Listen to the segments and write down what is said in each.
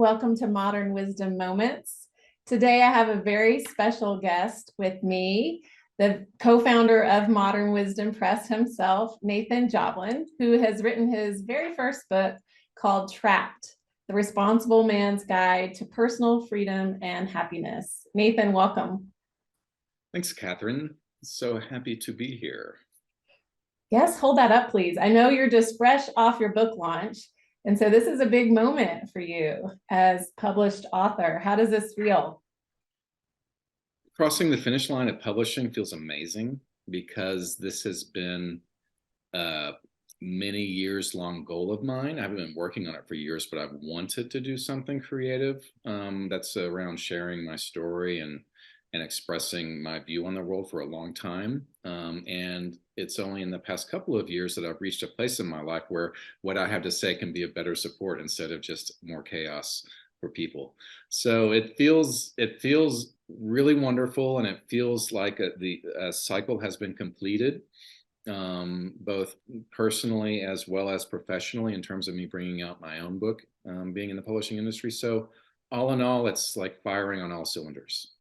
Welcome to Modern Wisdom Moments. Today I have a very special guest with me, the co-founder of Modern Wisdom Press himself, 𝗧𝗿𝗍𝗽𝗲, who has written his very first book called Trapped, The Responsible Man's Guide to Personal Freedom and Happiness. Nathan, welcome. Thanks, Catherine. So happy to be here. Yes, hold that up, please. I know you're just fresh off your book launch. And so this is a big moment for you as published author. How does this feel? Crossing the finish line of publishing feels amazing because this has been a many years long goal of mine. I haven't been working on it for years, but I've wanted to do something creative that's around sharing my story and expressing my view on the world for a long time. And it's only in the past couple of years that I've reached a place in my life where what I have to say can be a better support instead of just more chaos for people. So it feels really wonderful, and it feels like the cycle has been completed, both personally as well as professionally, in terms of me bringing out my own book, being in the publishing industry. So all in all, it's like firing on all cylinders.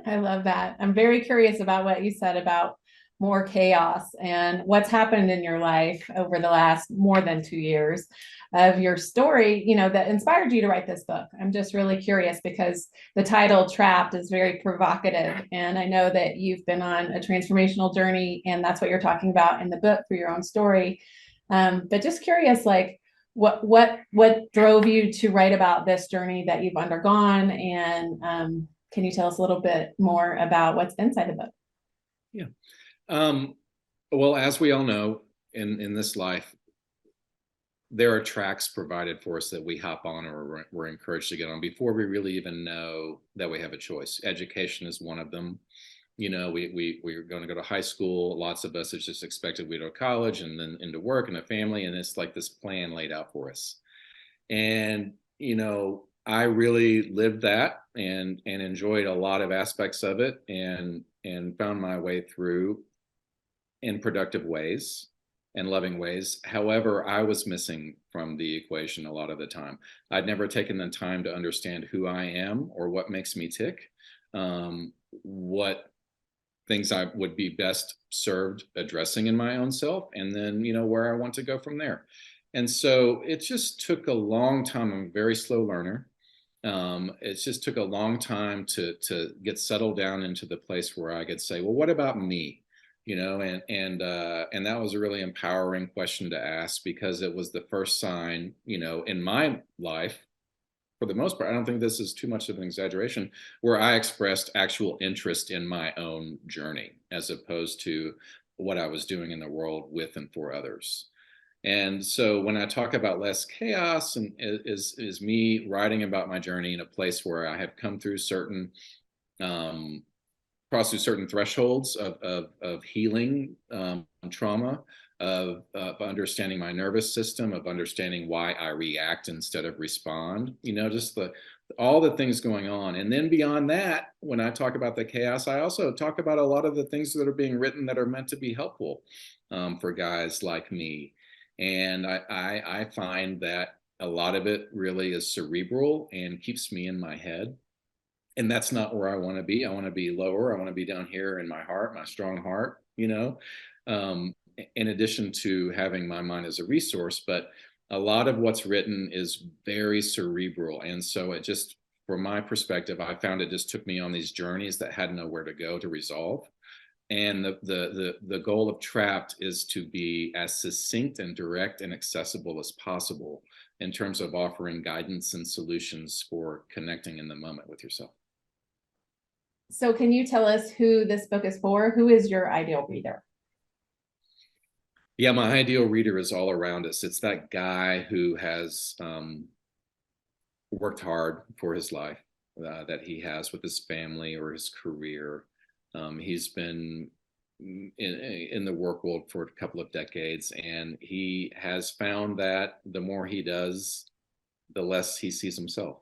I love that. I'm very curious about what you said about more chaos and what's happened in your life over the last more than 2 years of your story, that inspired you to write this book. I'm just really curious because the title Trapped is very provocative. And I know that you've been on a transformational journey, and that's what you're talking about in the book through your own story. But just curious, like what drove you to write about this journey that you've undergone? And can you tell us a little bit more about what's inside the book? Yeah. Well, as we all know, in this life, there are tracks provided for us that we hop on, or we're encouraged to get on before we really even know that we have a choice. Education is one of them. We're going to go to high school. Lots of us, it's just expected we go to college and then into work and a family. And it's like this plan laid out for us. And, I really lived that and enjoyed a lot of aspects of it, and found my way through in productive ways and loving ways. However, I was missing from the equation a lot of the time. I'd never taken the time to understand who I am or what makes me tick, what things I would be best served addressing in my own self, and then, where I want to go from there. And so it just took a long time. I'm a very slow learner. It just took a long time to get settled down into the place where I could say, well, what about me? And that was a really empowering question to ask, because it was the first sign, in my life, for the most part, I don't think this is too much of an exaggeration, where I expressed actual interest in my own journey, as opposed to what I was doing in the world with and for others. And so when I talk about less chaos, and is me writing about my journey in a place where I have come through certain, crossed through certain thresholds of healing trauma, of understanding my nervous system, of understanding why I react instead of respond, just all the things going on. And then beyond that, when I talk about the chaos, I also talk about a lot of the things that are being written that are meant to be helpful for guys like me. And I find that a lot of it really is cerebral and keeps me in my head. And that's not where I want to be. I want to be lower. I want to be down here in my heart, my strong heart, in addition to having my mind as a resource. But a lot of what's written is very cerebral. And so it just, from my perspective, I found it just took me on these journeys that had nowhere to go to resolve. And the goal of Trapped is to be as succinct and direct and accessible as possible in terms of offering guidance and solutions for connecting in the moment with yourself. So can you tell us who this book is for? Who is your ideal reader? Yeah, my ideal reader is all around us. It's that guy who has worked hard for his life, that he has with his family or his career. He's been in the work world for a couple of decades, and he has found that the more he does, the less he sees himself.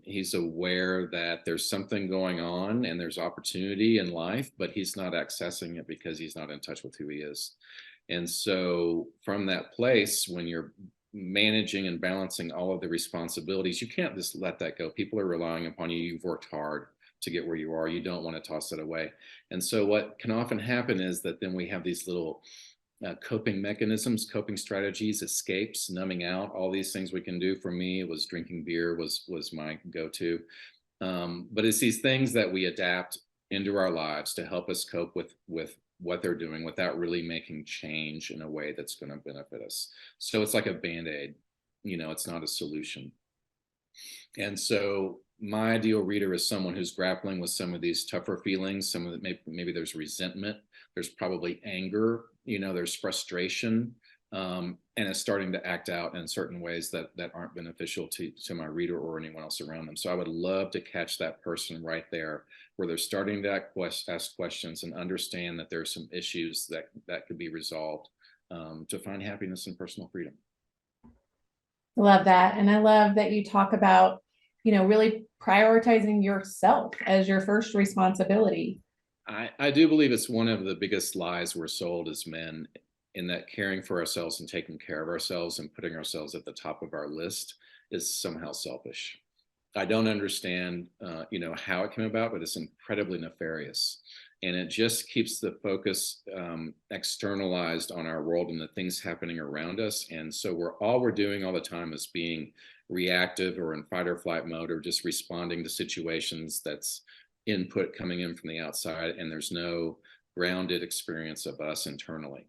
He's aware that there's something going on and there's opportunity in life, but he's not accessing it because he's not in touch with who he is. And so from that place, when you're managing and balancing all of the responsibilities, you can't just let that go. People are relying upon you. You've worked hard to get where you are. You don't want to toss it away. And so what can often happen is that then we have these little coping mechanisms, coping strategies, escapes, numbing out, all these things we can do. For me, it was drinking beer was my go-to. But it's these things that we adapt into our lives to help us cope with what they're doing without really making change in a way that's going to benefit us. So it's like a Band-Aid, it's not a solution. And so my ideal reader is someone who's grappling with some of these tougher feelings, some of it, maybe there's resentment, there's probably anger, there's frustration, and is starting to act out in certain ways that aren't beneficial to my reader or anyone else around them. So I would love to catch that person right there where they're starting to ask questions and understand that there's some issues that could be resolved, to find happiness and personal freedom. Love that. And I love that you talk about, really prioritizing yourself as your first responsibility. I do believe it's one of the biggest lies we're sold as men, in that caring for ourselves and taking care of ourselves and putting ourselves at the top of our list is somehow selfish. I don't understand, how it came about, but it's incredibly nefarious. And it just keeps the focus externalized on our world and the things happening around us. And so all we're doing all the time is being reactive or in fight or flight mode, or just responding to situations that's input coming in from the outside. And there's no grounded experience of us internally,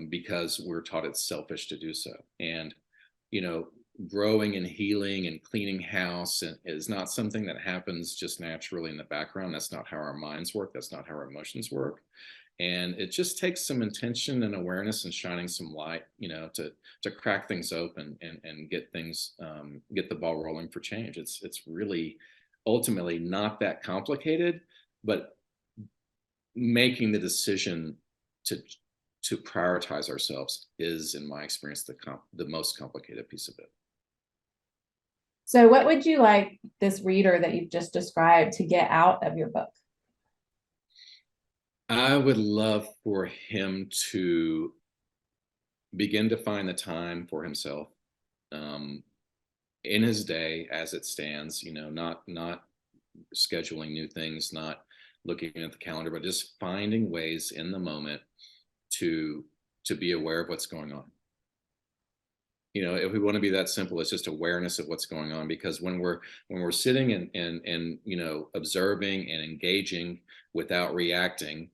because we're taught it's selfish to do so. And, growing and healing and cleaning house is not something that happens just naturally in the background. That's not how our minds work. That's not how our emotions work. And it just takes some intention and awareness and shining some light, to crack things open and get things, get the ball rolling for change. It's really ultimately not that complicated, but making the decision to prioritize ourselves is, in my experience, the most complicated piece of it. So what would you like this reader that you've just described to get out of your book? I would love for him to begin to find the time for himself, in his day as it stands, not scheduling new things, not looking at the calendar, but just finding ways in the moment to be aware of what's going on. If we want to be that simple, it's just awareness of what's going on. Because when we're sitting and observing and engaging without reacting,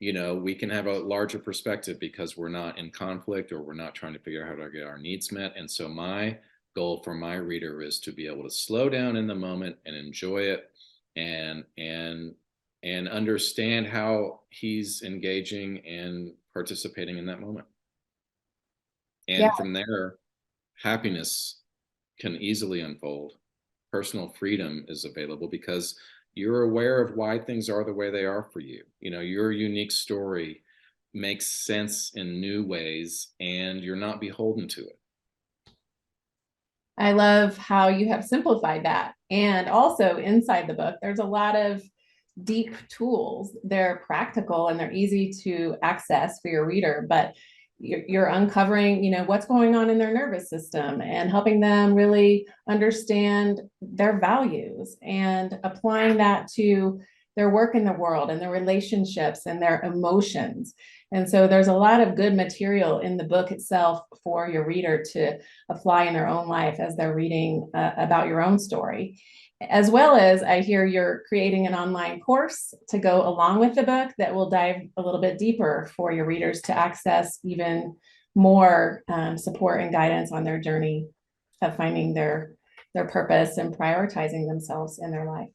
we can have a larger perspective because we're not in conflict, or we're not trying to figure out how to get our needs met. And so my goal for my reader is to be able to slow down in the moment and enjoy it, and understand how he's engaging and participating in that moment. And from there, happiness can easily unfold. Personal freedom is available because you're aware of why things are the way they are for you. Your unique story makes sense in new ways, and you're not beholden to it. I love how you have simplified that. And also inside the book, there's a lot of deep tools. They're practical and they're easy to access for your reader, but you're uncovering, what's going on in their nervous system and helping them really understand their values and applying that to their work in the world and their relationships and their emotions. And so there's a lot of good material in the book itself for your reader to apply in their own life as they're reading about your own story. As well as, I hear you're creating an online course to go along with the book that will dive a little bit deeper for your readers to access even more support and guidance on their journey of finding their purpose and prioritizing themselves in their life.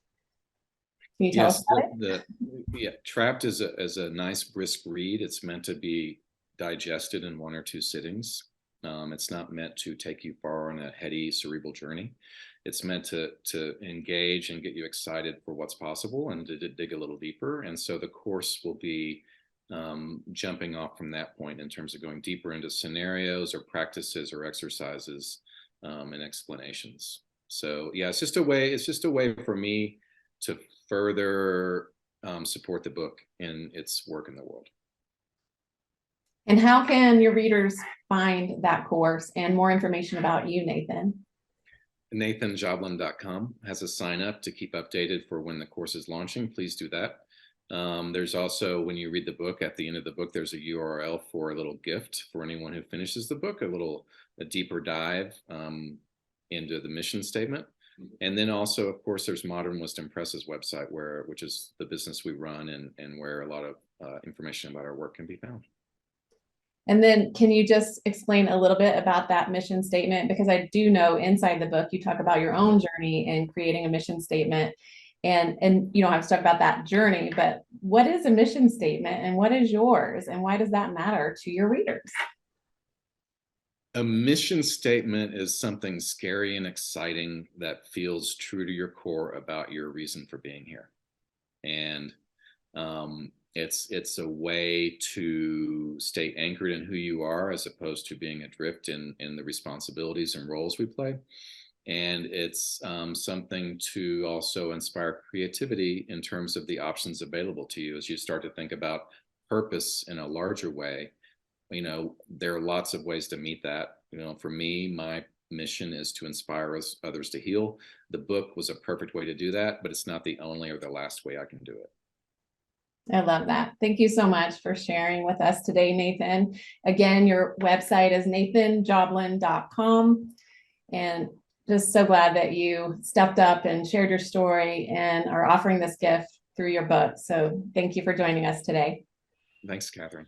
Can you tell us about it? Trapped is a nice brisk read. It's meant to be digested in 1 or 2 sittings. It's not meant to take you far on a heady cerebral journey. It's meant to engage and get you excited for what's possible and to dig a little deeper. And so the course will be jumping off from that point in terms of going deeper into scenarios or practices or exercises and explanations. So it's just a way for me to further support the book in its work in the world. And how can your readers find that course and more information about you, Nathan? 𝗧𝗿𝗽𝗽𝗲 has a sign up to keep updated for when the course is launching. Please do that. There's also, when you read the book, at the end of the book, there's a URL for a little gift for anyone who finishes the book, a deeper dive into the mission statement. And then also, of course, there's Modern Wisdom Press's website, which is the business we run, and where a lot of information about our work can be found. And then can you just explain a little bit about that mission statement? Because I do know inside the book, you talk about your own journey in creating a mission statement, and you don't have to talk about that journey, but what is a mission statement and what is yours and why does that matter to your readers? A mission statement is something scary and exciting that feels true to your core about your reason for being here. And it's a way to stay anchored in who you are, as opposed to being adrift in the responsibilities and roles we play. And it's something to also inspire creativity in terms of the options available to you as you start to think about purpose in a larger way. You know, there are lots of ways to meet that. You know, for me, my mission is to inspire others to heal. The book was a perfect way to do that, but it's not the only or the last way I can do it. I love that. Thank you so much for sharing with us today, Nathan. Again, your website is 𝗧𝗿𝗽𝗽𝗲.com. And just so glad that you stepped up and shared your story and are offering this gift through your book. So thank you for joining us today. Thanks, Catherine.